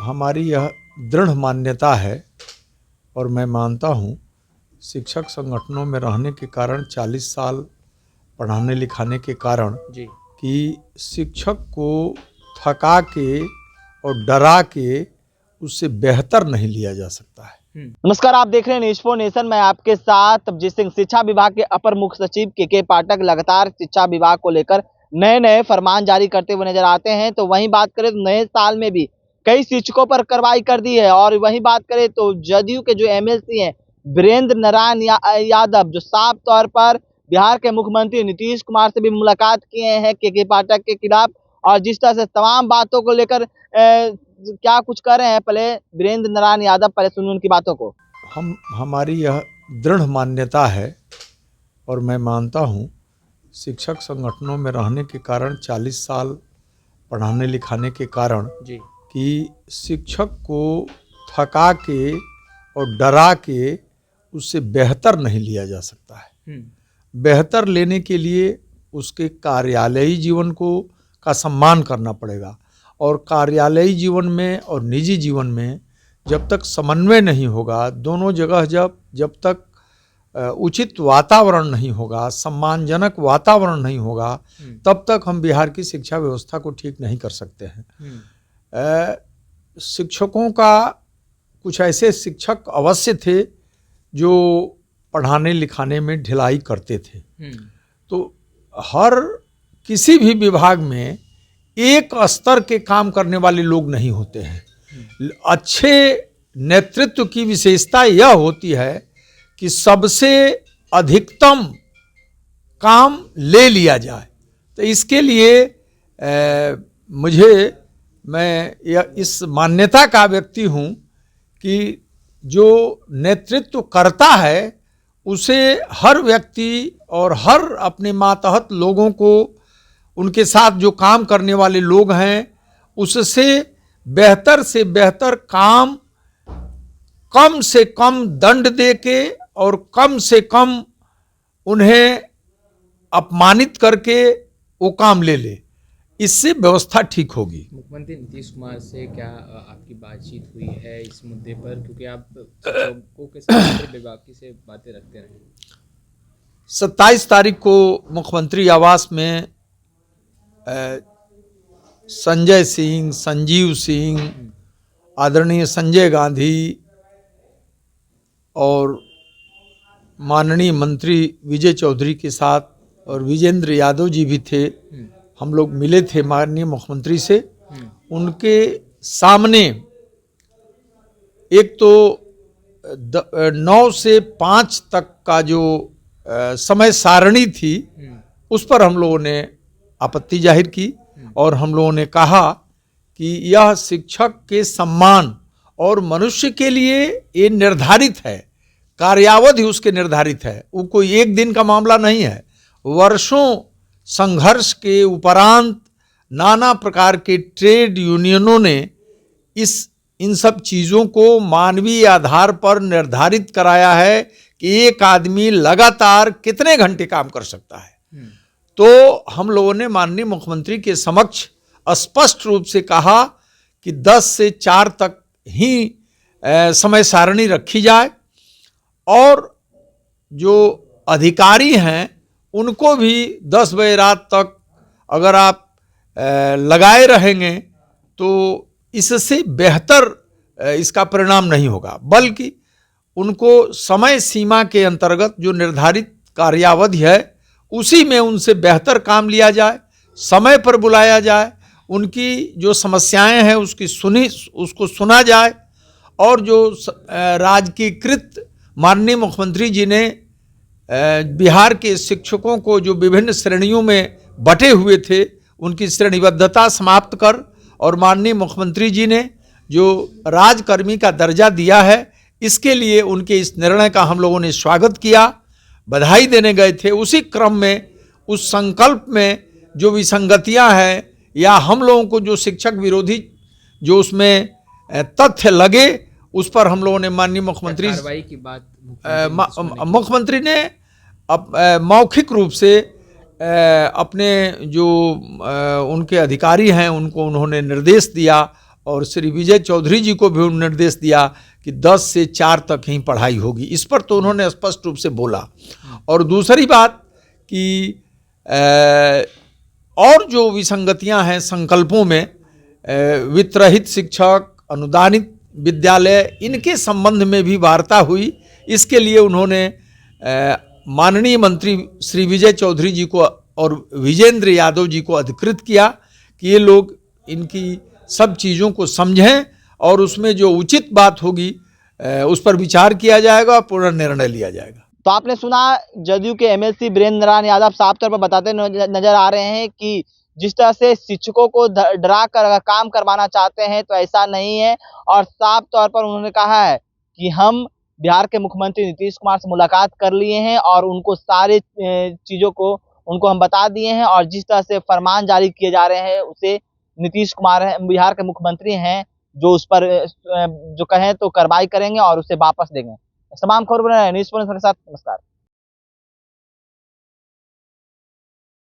हमारी यह दृढ़ मान्यता है और मैं मानता हूँ, शिक्षक संगठनों में रहने के कारण 40 साल पढ़ाने लिखाने के कारण जी कि शिक्षक को थका के और डरा के उससे बेहतर नहीं लिया जा सकता है। नमस्कार, आप देख रहे हैं न्यूज़ 4 नेशन। मैं आपके साथ तबजीत सिंह। शिक्षा विभाग के अपर मुख्य सचिव के पाठक लगातार शिक्षा विभाग को लेकर नए फरमान जारी करते हुए नजर आते हैं। तो वहीं बात करें तो नए साल में भी कई शिक्षकों पर कार्रवाई कर दी है। और वहीं बात करें तो जदयू के जो एमएलसी हैं वीरेंद्र नारायण यादव, जो साफ तौर पर बिहार के मुख्यमंत्री नीतीश कुमार से भी मुलाकात किए हैं के पाठक के खिलाफ, और जिस तरह से तमाम बातों को लेकर क्या कुछ कर रहे हैं। पहले वीरेंद्र नारायण यादव, पहले सुनिए उनकी बातों को। हमारी यह दृढ़ मान्यता है और मैं मानता हूँ, शिक्षक संगठनों में रहने के कारण 40 साल पढ़ाने लिखाने के कारण जी कि शिक्षक को थका के और डरा के उससे बेहतर नहीं लिया जा सकता है। बेहतर लेने के लिए उसके कार्यालयी जीवन का सम्मान करना पड़ेगा, और कार्यालयी जीवन में और निजी जीवन में जब तक समन्वय नहीं होगा, दोनों जगह जब तक उचित वातावरण नहीं होगा, सम्मानजनक वातावरण नहीं होगा, तब तक हम बिहार की शिक्षा व्यवस्था को ठीक नहीं कर सकते हैं। शिक्षकों का कुछ ऐसे शिक्षक अवश्य थे जो पढ़ाने लिखाने में ढिलाई करते थे। तो हर किसी भी विभाग में एक स्तर के काम करने वाले लोग नहीं होते हैं। अच्छे नेतृत्व की विशेषता यह होती है कि सबसे अधिकतम काम ले लिया जाए। तो इसके लिए मैं इस मान्यता का व्यक्ति हूँ कि जो नेतृत्व करता है उसे हर व्यक्ति और हर अपने मातहत लोगों को, उनके साथ जो काम करने वाले लोग हैं, उससे बेहतर से बेहतर काम, कम से कम दंड दे के और कम से कम उन्हें अपमानित करके वो काम ले ले, इससे व्यवस्था ठीक होगी। मुख्यमंत्री नीतीश कुमार से क्या आपकी बातचीत हुई है इस मुद्दे पर, क्योंकि आप शिक्षकों के साथ विभाग से बातें रखते रहे? 27 तारीख को मुख्यमंत्री आवास में संजय सिंह, संजीव सिंह, आदरणीय संजय गांधी और माननीय मंत्री विजय चौधरी के साथ, और विजेंद्र यादव जी भी थे, हम लोग मिले थे माननीय मुख्यमंत्री से। उनके सामने एक तो 9 से 5 तक का जो समय सारणी थी, उस पर हम लोगों ने आपत्ति जाहिर की, और हम लोगों ने कहा कि यह शिक्षक के सम्मान और मनुष्य के लिए ये निर्धारित है, कार्यावधि उसके निर्धारित है, वो कोई एक दिन का मामला नहीं है। वर्षों संघर्ष के उपरांत नाना प्रकार के ट्रेड यूनियनों ने इन सब चीज़ों को मानवीय आधार पर निर्धारित कराया है कि एक आदमी लगातार कितने घंटे काम कर सकता है। तो हम लोगों ने माननीय मुख्यमंत्री के समक्ष स्पष्ट रूप से कहा कि 10 से 4 तक ही समय सारणी रखी जाए, और जो अधिकारी हैं उनको भी 10 बजे रात तक अगर आप लगाए रहेंगे तो इससे बेहतर इसका परिणाम नहीं होगा, बल्कि उनको समय सीमा के अंतर्गत जो निर्धारित कार्यावधि है उसी में उनसे बेहतर काम लिया जाए, समय पर बुलाया जाए, उनकी जो समस्याएं हैं उसको सुना जाए, और जो राजकीकृत माननीय मुख्यमंत्री जी ने बिहार के शिक्षकों को जो विभिन्न श्रेणियों में बटे हुए थे उनकी श्रेणीबद्धता समाप्त कर, और माननीय मुख्यमंत्री जी ने जो राजकर्मी का दर्जा दिया है, इसके लिए उनके इस निर्णय का हम लोगों ने स्वागत किया, बधाई देने गए थे। उसी क्रम में उस संकल्प में जो विसंगतियां हैं या हम लोगों को जो शिक्षक विरोधी जो उसमें तथ्य लगे, उस पर हम लोगों ने माननीय मुख्यमंत्री की बात मुख्यमंत्री ने मौखिक रूप से अपने जो उनके अधिकारी हैं उनको उन्होंने निर्देश दिया, और श्री विजय चौधरी जी को भी निर्देश दिया कि 10 से 4 तक ही पढ़ाई होगी। इस पर तो उन्होंने स्पष्ट रूप से बोला। और दूसरी बात कि और जो विसंगतियां हैं संकल्पों में, वित्तरहित शिक्षक, अनुदानित विद्यालय, इनके संबंध में भी वार्ता हुई। इसके लिए उन्होंने माननीय मंत्री श्री विजय चौधरी जी को और विजेंद्र यादव जी को अधिकृत किया कि ये लोग इनकी सब चीज़ों को समझें और उसमें जो उचित बात होगी उस पर विचार किया जाएगा, पूर्ण निर्णय लिया जाएगा। तो आपने सुना जदयू के एमएलसी वीरेंद्र नारायण यादव साफ तौर पर बताते नजर आ रहे हैं कि जिस तरह से शिक्षकों को डरा कर अगर काम करवाना चाहते हैं तो ऐसा नहीं है। और साफ तौर पर उन्होंने कहा है कि हम बिहार के मुख्यमंत्री नीतीश कुमार से मुलाकात कर लिए हैं और उनको सारे चीज़ों को उनको हम बता दिए हैं, और जिस तरह से फरमान जारी किए जा रहे हैं उसे नीतीश कुमार बिहार के मुख्यमंत्री हैं जो उस पर जो कहें तो कार्रवाई करेंगे और उसे वापस देंगे। तमाम खबर न्यूज़ के साथ, नमस्कार।